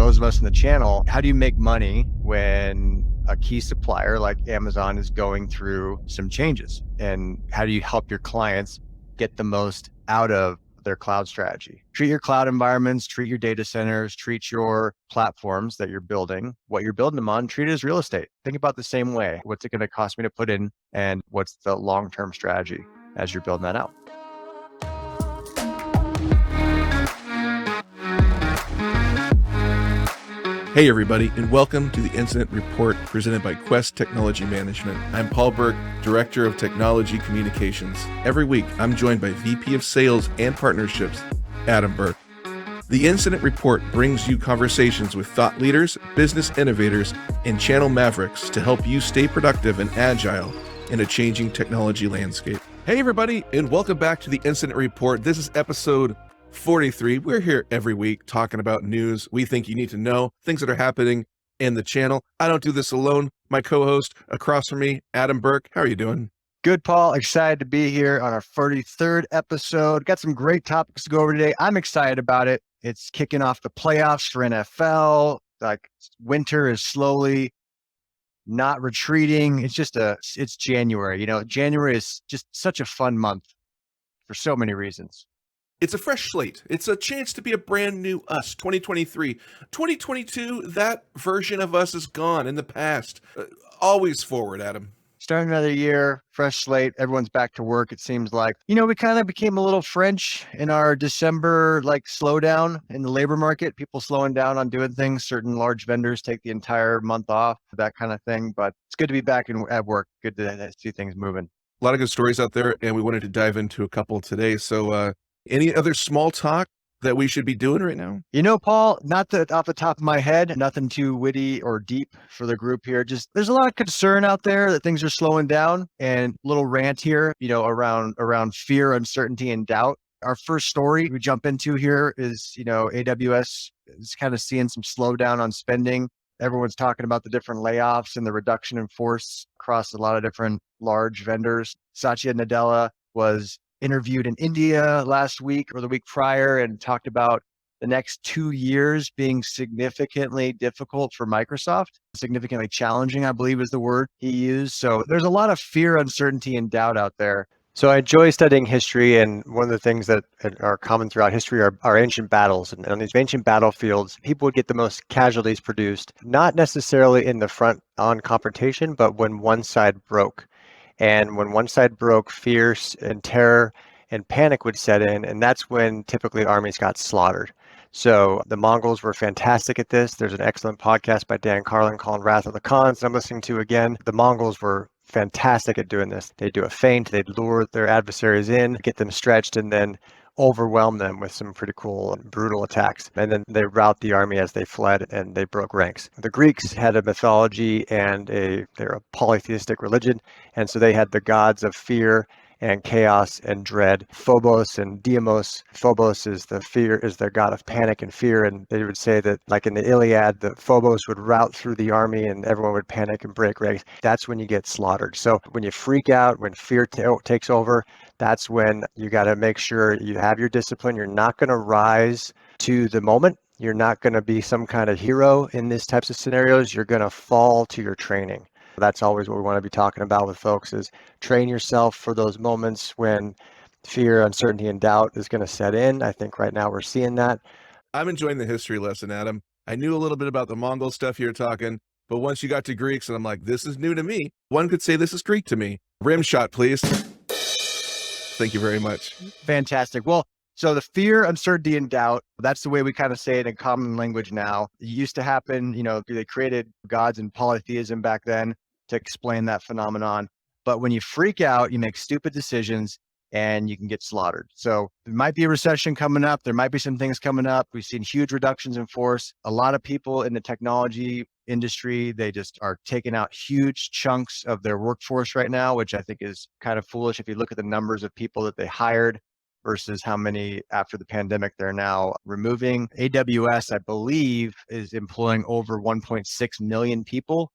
those of us in the channel, how do you make money when a key supplier like Amazon is going through some changes? And how do you help your clients get the most out of their cloud strategy? Treat your cloud environments, treat your data centers, treat your platforms that you're building, what you're building them on, treat it as real estate. Think about the same way. What's it going to cost me to put in, and what's the long-term strategy as you're building that out? Hey everybody, and welcome to the Incident Report presented by Quest Technology Management. I'm Paul Burke, Director of Technology Communications. Every week, I'm joined by VP of Sales and Partnerships, Adam Burke. The Incident Report brings you conversations with thought leaders, business innovators, and channel mavericks to help you stay productive and agile in a changing technology landscape. Hey everybody, and welcome back to the Incident Report. This is episode 43. We're here every week talking about news we think you need to know, things that are happening in the channel. I don't do this alone. My co-host across from me, Adam Burke. How are you doing? Good, Paul. Excited to be here on our 43rd episode. Got some great topics to go over today. I'm excited about it. It's kicking off the playoffs for NFL. Like, winter is slowly not retreating. It's January. January is just such a fun month for so many reasons. It's a fresh slate. It's a chance to be a brand new us, 2023. 2022, that version of us is gone in the past. Always forward, Adam. Starting another year, fresh slate. Everyone's back to work, it seems like. We kind of became a little French in our December slowdown in the labor market, people slowing down on doing things. Certain large vendors take the entire month off, that kind of thing. But it's good to be back at work. Good to see things moving. A lot of good stories out there, and we wanted to dive into a couple today. So, any other small talk that we should be doing right now? Paul, not that off the top of my head, nothing too witty or deep for the group here. Just there's a lot of concern out there that things are slowing down, and a little rant here, around fear, uncertainty, and doubt. Our first story we jump into here is, AWS is kind of seeing some slowdown on spending. Everyone's talking about the different layoffs and the reduction in force across a lot of different large vendors. Satya Nadella was interviewed in India last week or the week prior and talked about the next 2 years being significantly difficult for Microsoft, significantly challenging, I believe is the word he used. So there's a lot of fear, uncertainty, and doubt out there. So I enjoy studying history, and one of the things that are common throughout history are ancient battles. And on these ancient battlefields, people would get the most casualties produced, not necessarily in the front-on confrontation, but when one side broke. And when one side broke, fear and terror and panic would set in, and that's when typically armies got slaughtered. So the Mongols were fantastic at this. There's an excellent podcast by Dan Carlin called Wrath of the Khans that I'm listening to again. The Mongols were fantastic at doing this. They'd do a feint, they'd lure their adversaries in, get them stretched, and then overwhelm them with some pretty cool and brutal attacks. And then they rout the army as they fled, and they broke ranks. The Greeks had a mythology and they're a polytheistic religion, and so they had the gods of fear and chaos and dread, Phobos and Deimos. Phobos is their god of panic and fear, and they would say that, like in the Iliad, the Phobos would rout through the army and everyone would panic and break ranks. That's when you get slaughtered. So when you freak out, when fear takes over, that's when you got to make sure you have your discipline. You're not going to rise to the moment. You're not going to be some kind of hero in these types of scenarios. You're going to fall to your training. That's always what we want to be talking about with folks, is train yourself for those moments when fear, uncertainty, and doubt is going to set in. I think right now we're seeing that. I'm enjoying the history lesson, Adam. I knew a little bit about the Mongol stuff you're talking, but once you got to Greeks, and I'm like, this is new to me. One could say this is Greek to me. Rim shot, please. Thank you very much. Fantastic. Well, so the fear, uncertainty, and doubt, that's the way we kind of say it in common language now. It used to happen, they created gods and polytheism back then to explain that phenomenon. But when you freak out, you make stupid decisions and you can get slaughtered. So there might be a recession coming up. There might be some things coming up. We've seen huge reductions in force. A lot of people in the technology industry, they just are taking out huge chunks of their workforce right now, which I think is kind of foolish if you look at the numbers of people that they hired versus how many after the pandemic they're now removing. AWS, I believe, is employing over 1.6 million people,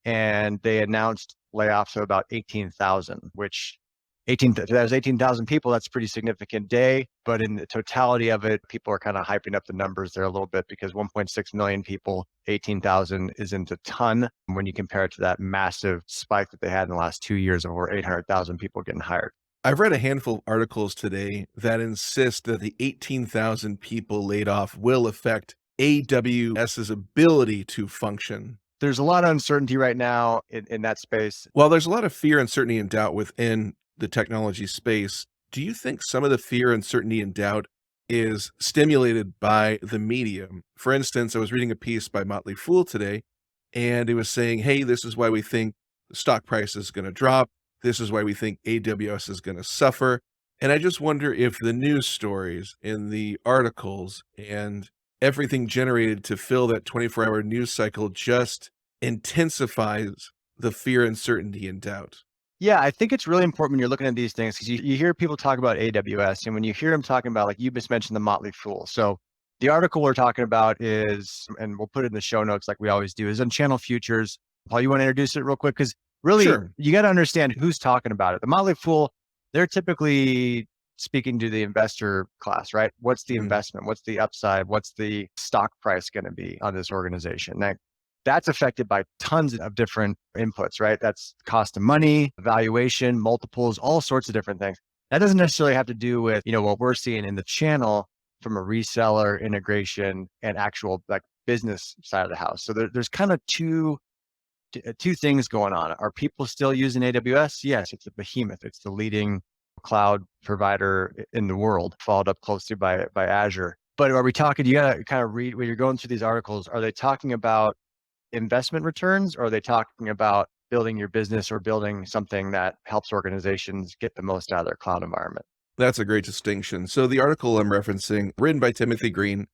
and they announced layoffs of about 18,000, which If that was 18,000 people, that's a pretty significant day. But in the totality of it, people are kind of hyping up the numbers there a little bit because 1.6 million people, 18,000 isn't a ton when you compare it to that massive spike that they had in the last 2 years of over 800,000 people getting hired. I've read a handful of articles today that insist that the 18,000 people laid off will affect AWS's ability to function. There's a lot of uncertainty right now in that space. While there's a lot of fear, uncertainty, and doubt within the technology space, do you think some of the fear, uncertainty, and doubt is stimulated by the medium? For instance, I was reading a piece by Motley Fool today, and it was saying, hey, this is why we think the stock price is going to drop. This is why we think AWS is going to suffer. And I just wonder if the news stories in the articles and everything generated to fill that 24-hour news cycle just intensifies the fear, uncertainty, and doubt. Yeah, I think it's really important when you're looking at these things because you hear people talk about AWS, and when you hear them talking about, like you just mentioned, the Motley Fool. So the article we're talking about is, and we'll put it in the show notes like we always do, is on Channel Futures. Paul, you want to introduce it real quick? Because really, Sure. you got to understand who's talking about it. The Motley Fool, they're typically speaking to the investor class, right? What's the investment? What's the upside? What's the stock price going to be on this organization? Now, that's affected by tons of different inputs, right? That's cost of money, valuation, multiples, all sorts of different things. That doesn't necessarily have to do with, what we're seeing in the channel from a reseller integration and actual like business side of the house. So there's kind of two things going on. Are people still using AWS? Yes, it's a behemoth. It's the leading cloud provider in the world, followed up closely by Azure. But are we talking, you got to kind of read when you're going through these articles, are they talking about investment returns, or are they talking about building your business or building something that helps organizations get the most out of their cloud environment? That's a great distinction. So the article I'm referencing, written by Timothy Green,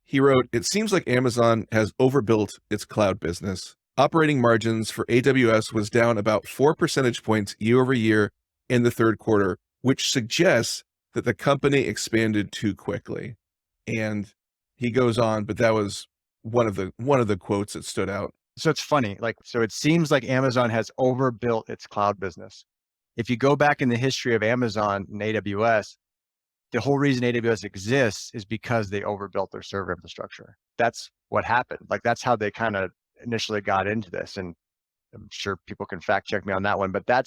he wrote, "It seems like Amazon has overbuilt its cloud business. Operating margins for AWS was down about 4 percentage points year over year in the third quarter, which suggests that the company expanded too quickly." And he goes on, but that was one of the quotes that stood out. So it's funny, so it seems like Amazon has overbuilt its cloud business. If you go back in the history of Amazon and AWS, the whole reason AWS exists is because they overbuilt their server infrastructure. That's what happened. Like that's how they kind of initially got into this. And I'm sure people can fact check me on that one, but that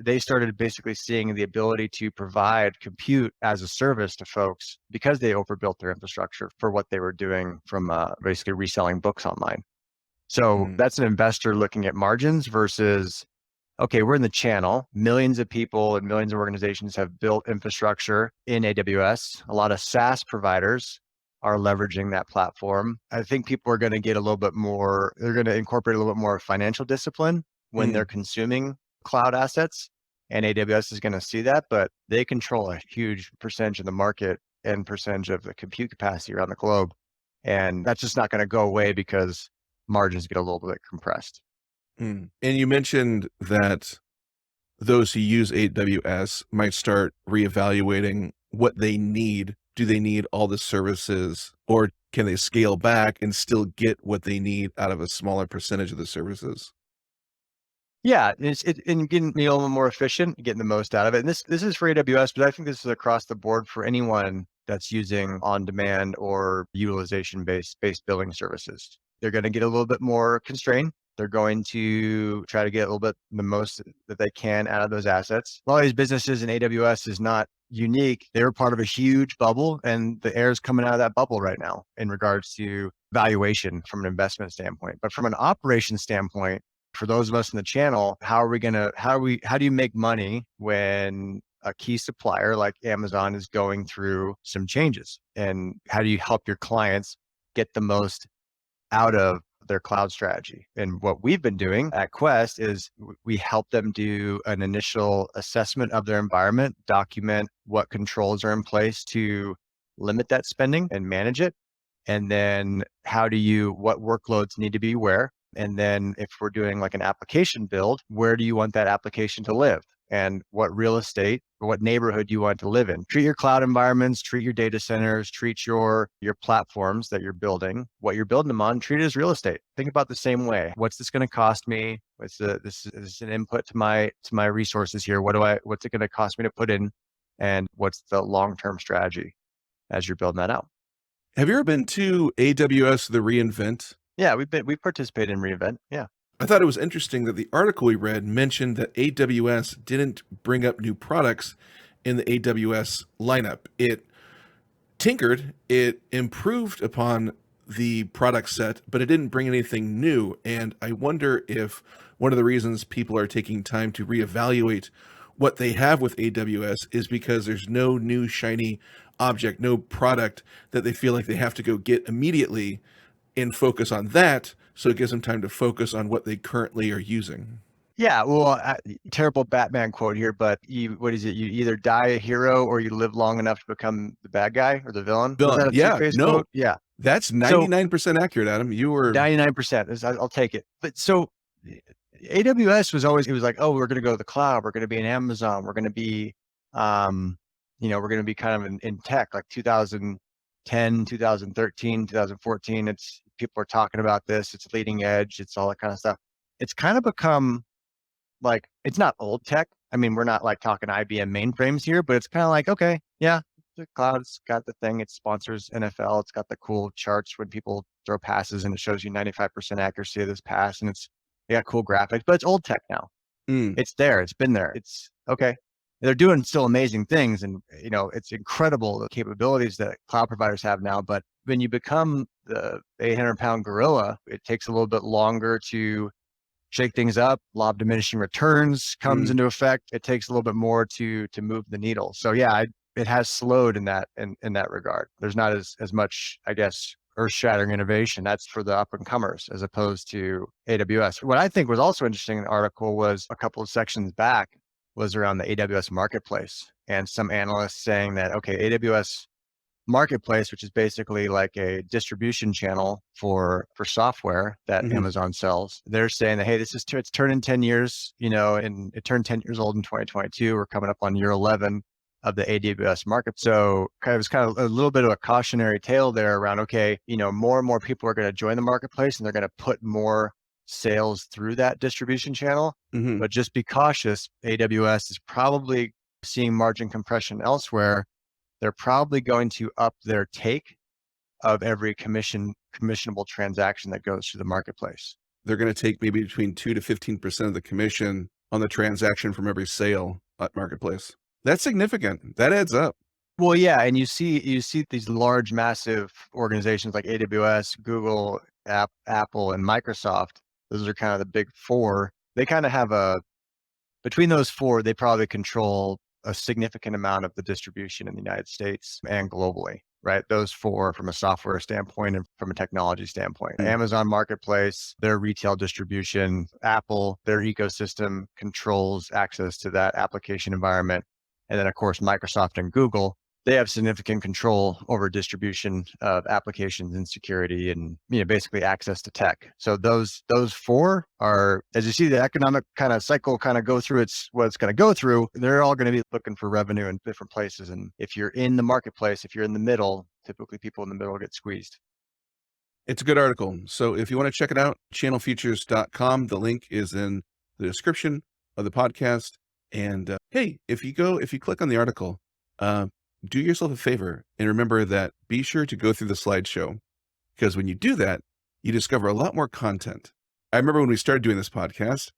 they started basically seeing the ability to provide compute as a service to folks because they overbuilt their infrastructure for what they were doing from basically reselling books online. So that's an investor looking at margins versus, okay, we're in the channel. Millions of people and millions of organizations have built infrastructure in AWS. A lot of SaaS providers are leveraging that platform. I think people are going to get a little bit more, they're going to incorporate a little bit more financial discipline when they're consuming cloud assets. And AWS is going to see that, but they control a huge percentage of the market and percentage of the compute capacity around the globe. And that's just not going to go away because margins get a little bit compressed. And you mentioned that those who use AWS might start reevaluating what they need. Do they need all the services, or can they scale back and still get what they need out of a smaller percentage of the services? Yeah, it's getting a little more efficient, getting the most out of it. And this is for AWS, but I think this is across the board for anyone that's using on-demand or utilization-based billing services. They're going to get a little bit more constrained. They're going to try to get a little bit the most that they can out of those assets. A lot of these businesses in AWS is not unique. They were part of a huge bubble, and the air is coming out of that bubble right now in regards to valuation from an investment standpoint. But from an operation standpoint, for those of us in the channel, how do you make money when a key supplier like Amazon is going through some changes? And how do you help your clients get the most out of their cloud strategy? And what we've been doing at Quest is we help them do an initial assessment of their environment, document what controls are in place to limit that spending and manage it. And then what workloads need to be where? And then if we're doing like an application build, where do you want that application to live? and what real estate or what neighborhood you want to live in. Treat your cloud environments, treat your data centers, treat your platforms that you're building, what you're building them on, treat it as real estate. Think about the same way. What's this going to cost me? This is an input to my resources here. What's it going to cost me to put in? And what's the long-term strategy as you're building that out? Have you ever been to AWS The reInvent? Yeah, we participated in reInvent. Yeah. I thought it was interesting that the article we read mentioned that AWS didn't bring up new products in the AWS lineup. It tinkered, it improved upon the product set, but it didn't bring anything new. And I wonder if one of the reasons people are taking time to reevaluate what they have with AWS is because there's no new shiny object, no product that they feel like they have to go get immediately and focus on that. So it gives them time to focus on what they currently are using. Yeah, well, terrible Batman quote here, but what is it? You either die a hero or you live long enough to become the bad guy or the villain. Was that a Yeah, Two-Face no, quote? Yeah. that's So 99% accurate, Adam. You were 99%, I'll take it. But so AWS was always, it was like, oh, we're going to go to the cloud. We're going to be in Amazon. We're going to be, we're going to be kind of in tech, like 2010, 2013, 2014. People are talking about this. It's leading edge. It's all that kind of stuff. It's kind of become like, it's not old tech. I mean, we're not like talking IBM mainframes here, but it's kind of like, okay, yeah, the cloud's got the thing. It sponsors NFL. It's got the cool charts when people throw passes and it shows you 95% accuracy of this pass. And they got cool graphics, but it's old tech now. It's there. It's been there. It's okay. They're doing still amazing things. And, it's incredible the capabilities that cloud providers have now. But when you become the 800-pound gorilla, it takes a little bit longer to shake things up. Law of diminishing returns comes into effect. It takes a little bit more to move the needle. So yeah, it has slowed in that regard. There's not as much, I guess, earth-shattering innovation. That's for the up-and-comers as opposed to AWS. What I think was also interesting in the article was a couple of sections back was around the AWS marketplace and some analysts saying that, okay, AWS marketplace, which is basically like a distribution channel for software that Amazon sells. They're saying that, hey, it's turning 10 years, and it turned 10 years old in 2022. We're coming up on year 11 of the AWS market. So it was kind of a little bit of a cautionary tale there around, okay, more and more people are going to join the marketplace and they're going to put more sales through that distribution channel. But just be cautious. AWS is probably seeing margin compression elsewhere. They're probably going to up their take of every commissionable transaction that goes through the marketplace. They're going to take maybe between 2 to 15% of the commission on the transaction from every sale at marketplace. That's significant. That adds up. Well, yeah, and you see these large, massive organizations like AWS, Google, Apple, and Microsoft. Those are kind of the big four. They kind of have between those four, they probably control a significant amount of the distribution in the United States and globally, right? Those four from a software standpoint and from a technology standpoint. Amazon Marketplace, their retail distribution, Apple, their ecosystem controls access to that application environment. And then of course, Microsoft and Google, they have significant control over distribution of applications and security and, basically access to tech. So those four are, as you see the economic kind of cycle kind of go through what it's going to go through, they're all going to be looking for revenue in different places. And if you're in the marketplace, if you're in the middle, typically people in the middle get squeezed. It's a good article. So if you want to check it out, channelfeatures.com. The link is in the description of the podcast. And hey, if you click on the article, do yourself a favor and remember that be sure to go through the slideshow, because when you do that, you discover a lot more content. I remember when we started doing this podcast,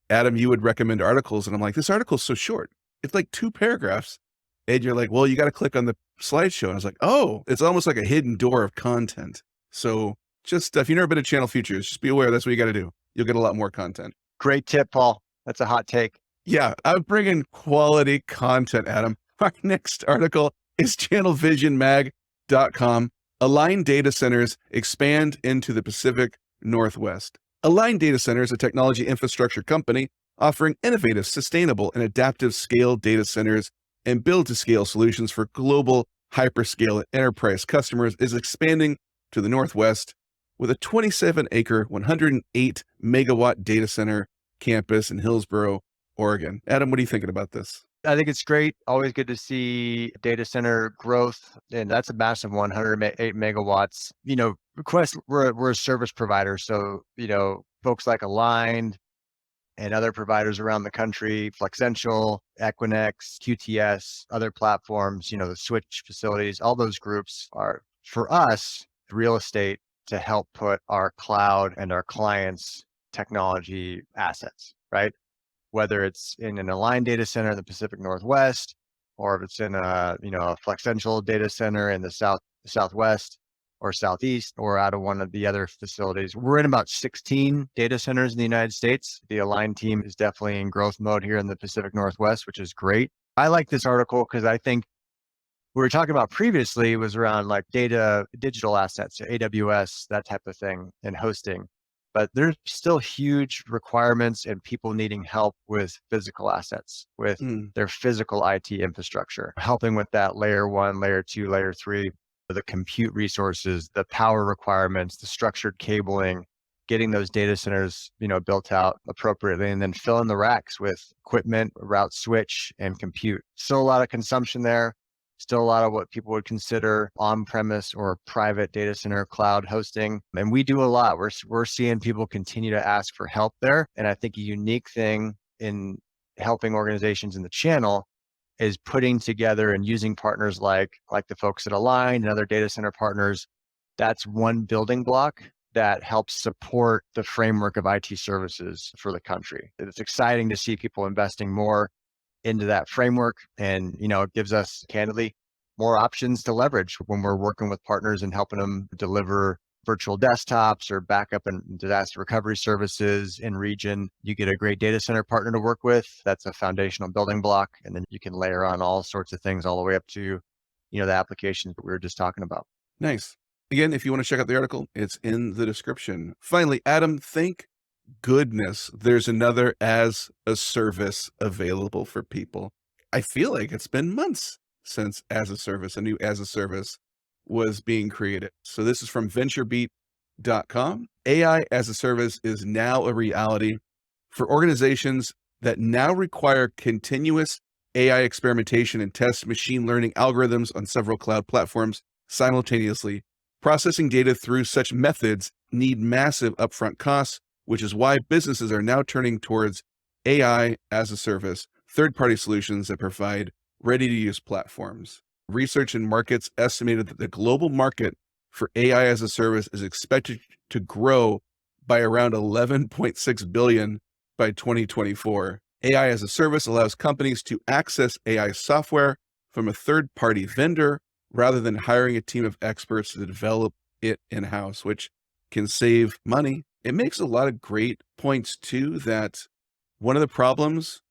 Adam, you would recommend articles and I'm like, this article's so short. It's like 2 paragraphs. And you're like, well, you got to click on the slideshow. And I was like, oh, it's almost like a hidden door of content. So just if you've never been to Channel Features, just be aware that's what you got to do. You'll get a lot more content. Great tip, Paul. That's a hot take. Yeah, I'm bringing quality content, Adam. Our next article is channelvisionmag.com. Aligned Data Centers expand into the Pacific Northwest. Aligned Data Center is a technology infrastructure company offering innovative, sustainable, and adaptive scale data centers and build-to-scale solutions for global hyperscale and enterprise customers. Is expanding to the Northwest with a 27-acre, 108-megawatt data center campus in Hillsboro, Oregon. Adam, what are you thinking about this? I think it's great. Always good to see data center growth. And that's a massive 108 megawatts. Quest, we're a service provider. So, folks like Aligned and other providers around the country, Flexential, Equinix, QTS, other platforms, the switch facilities, all those groups are, for us, real estate to help put our cloud and our clients' technology assets, right? Whether it's in an Aligned data center in the Pacific Northwest, or if it's in a Flexential data center in the Southwest or Southeast, or out of one of the other facilities. We're in about 16 data centers in the United States. The Aligned team is definitely in growth mode here in the Pacific Northwest, which is great. I like this article because I think what we were talking about previously was around like digital assets, AWS, that type of thing, and hosting. But there's still huge requirements and people needing help with physical assets, with their physical IT infrastructure, helping with that layer 1, layer 2, layer 3, the compute resources, the power requirements, the structured cabling, getting those data centers, built out appropriately, and then fill in the racks with equipment, route switch, and compute. Still a lot of consumption there. Still a lot of what people would consider on-premise or private data center cloud hosting. And we do a lot. We're seeing people continue to ask for help there. And I think a unique thing in helping organizations in the channel is putting together and using partners like the folks at Align and other data center partners. That's one building block that helps support the framework of IT services for the country. It's exciting to see people investing more into that framework. And, it gives us candidly more options to leverage when we're working with partners and helping them deliver virtual desktops or backup and disaster recovery services in region. You get a great data center partner to work with. That's a foundational building block. And then you can layer on all sorts of things all the way up to, the applications that we were just talking about. Nice. Again, if you want to check out the article, it's in the description. Finally, Adam, thank goodness there's another as a service available for people. I feel like it's been months since a new as a service was being created. So this is from venturebeat.com. AI as a service is now a reality for organizations that now require continuous AI experimentation and test machine learning algorithms on several cloud platforms simultaneously. Processing data through such methods need massive upfront costs, which is why businesses are now turning towards AI as a service, third-party solutions that provide ready-to-use platforms. Research and markets estimated that the global market for AI as a service is expected to grow by around 11.6 billion by 2024. AI as a service allows companies to access AI software from a third-party vendor rather than hiring a team of experts to develop it in-house, which can save money. It makes a lot of great points too, that one of the problems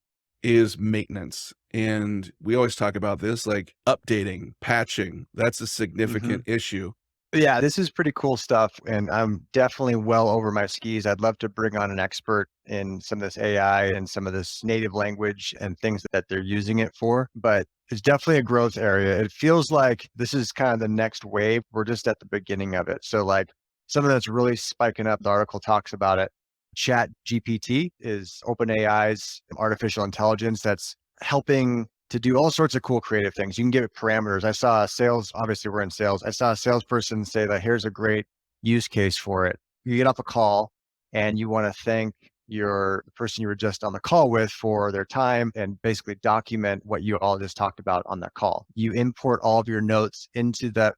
is maintenance. And we always talk about this, like updating, patching. That's a significant issue. Yeah, this is pretty cool stuff. And I'm definitely well over my skis. I'd love to bring on an expert in some of this AI and some of this native language and things that they're using it for. But it's definitely a growth area. It feels like this is kind of the next wave. We're just at the beginning of it. So like something that's really spiking up, the article talks about it. Chat GPT is OpenAI's artificial intelligence that's helping to do all sorts of cool creative things. You can give it parameters. I saw obviously we're in sales. I saw a salesperson say that here's a great use case for it. You get off a call and you want to thank the person you were just on the call with for their time and basically document what you all just talked about on that call. You import all of your notes into that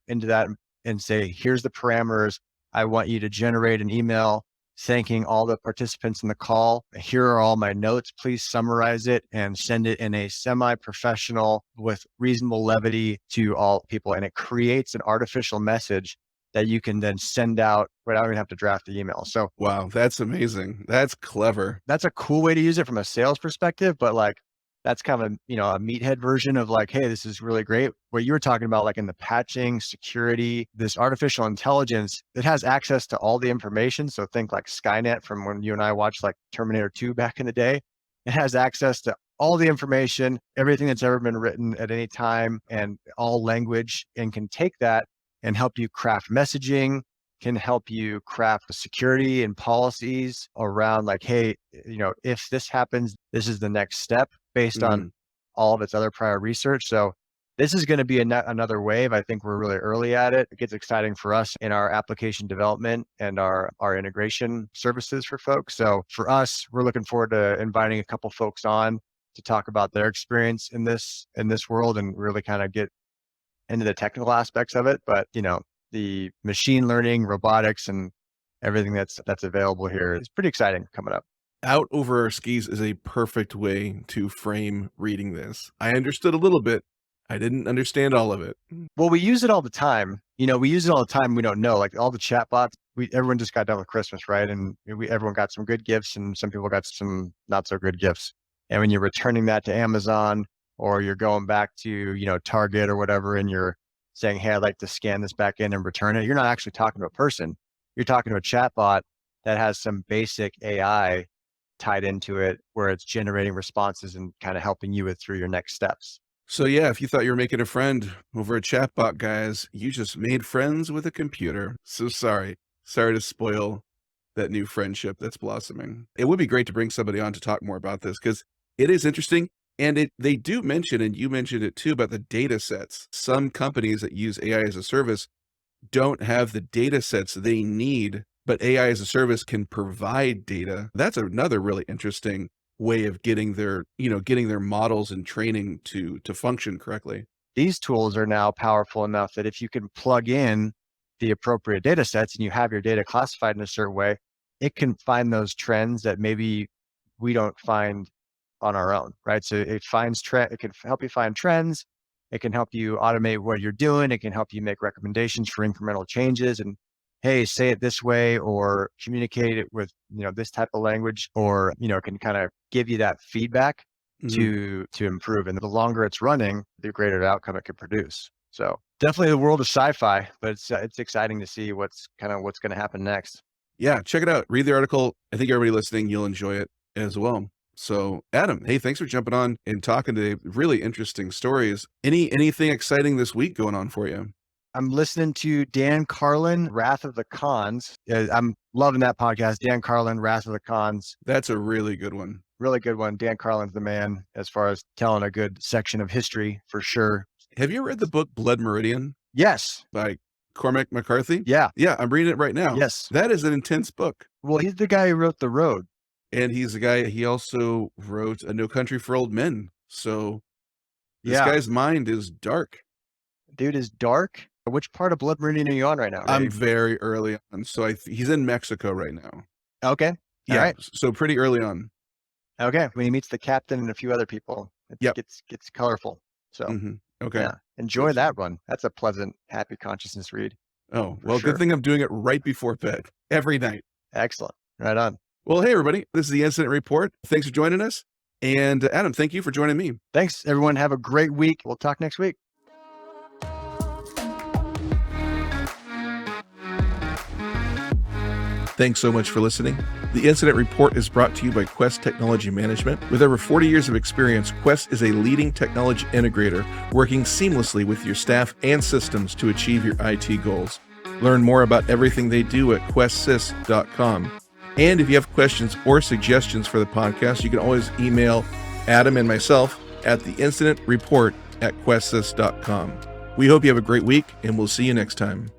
and say, here's the parameters. I want you to generate an email thanking all the participants in the call. Here are all my notes. Please summarize it and send it in a semi-professional with reasonable levity to all people. And it creates an artificial message that you can then send out without even have to draft the email. So wow, that's amazing. That's clever. That's a cool way to use it from a sales perspective, but like that's kind of a meathead version of like, hey, this is really great. What you were talking about, like in the patching, security, this artificial intelligence, it has access to all the information. So think like Skynet from when you and I watched like Terminator 2 back in the day. It has access to all the information, everything that's ever been written at any time and all language, and can take that and help you craft messaging, can help you craft security and policies around like, hey, if this happens, this is the next step based on all of its other prior research. So this is going to be another wave. I think we're really early at it. It gets exciting for us in our application development and our integration services for folks. So for us, we're looking forward to inviting a couple folks on to talk about their experience in this world and really kind of get into the technical aspects of it. But the machine learning, robotics, and everything that's available here is pretty exciting coming up. Out over our skis is a perfect way to frame reading this. I understood a little bit. I didn't understand all of it. Well, we use it all the time. We use it all the time. We don't know, like all the chatbots. Everyone just got done with Christmas, right? And everyone got some good gifts, and some people got some not so good gifts. And when you're returning that to Amazon, or you're going back to Target or whatever, and you're saying, "Hey, I'd like to scan this back in and return it," you're not actually talking to a person. You're talking to a chatbot that has some basic AI tied into it, where it's generating responses and kind of helping you through your next steps. So yeah, if you thought you were making a friend over a chatbot, guys, you just made friends with a computer. So sorry to spoil that new friendship that's blossoming. It would be great to bring somebody on to talk more about this, because it is interesting. And they do mention, and you mentioned it too, about the data sets. Some companies that use AI as a service don't have the data sets they need, but AI as a service can provide data. That's another really interesting way of getting their models and training to function correctly. These tools are now powerful enough that if you can plug in the appropriate data sets and you have your data classified in a certain way, it can find those trends that maybe we don't find on our own, right? So it can help you find trends. It can help you automate what you're doing. It can help you make recommendations for incremental changes and, hey, say it this way, or communicate it with, this type of language, or, it can kind of give you that feedback to improve. And the longer it's running, the greater the outcome it could produce. So definitely the world of sci-fi, but it's exciting to see what's going to happen next. Yeah, check it out. Read the article. I think everybody listening, you'll enjoy it as well. So Adam, hey, thanks for jumping on and talking today. Really interesting stories. Anything exciting this week going on for you? I'm listening to Dan Carlin, Wrath of the Cons. I'm loving that podcast. Dan Carlin, Wrath of the Cons. That's a really good one. Really good one. Dan Carlin's the man as far as telling a good section of history for sure. Have you read the book Blood Meridian? Yes. By Cormac McCarthy? Yeah. Yeah, I'm reading it right now. Yes. That is an intense book. Well, he's the guy who wrote The Road. And he's the guy, he also wrote A No Country for Old Men. So this guy's mind is dark. Dude is dark. Which part of Blood Meridian are you on right now? I'm very early on. So he's in Mexico right now. Okay. Yeah. All right. So pretty early on. Okay. When he meets the captain and a few other people, it gets colorful. So okay. Yeah. Enjoy that one. That's a pleasant, happy consciousness read. Oh, well, good thing I'm doing it right before bed every night. Excellent. Right on. Well, hey, everybody. This is the Incident Report. Thanks for joining us. And Adam, thank you for joining me. Thanks, everyone. Have a great week. We'll talk next week. Thanks so much for listening. The Incident Report is brought to you by Quest Technology Management. With over 40 years of experience, Quest is a leading technology integrator working seamlessly with your staff and systems to achieve your IT goals. Learn more about everything they do at questsys.com. And if you have questions or suggestions for the podcast, you can always email Adam and myself at theinциdentreport@questsys.com. We hope you have a great week, and we'll see you next time.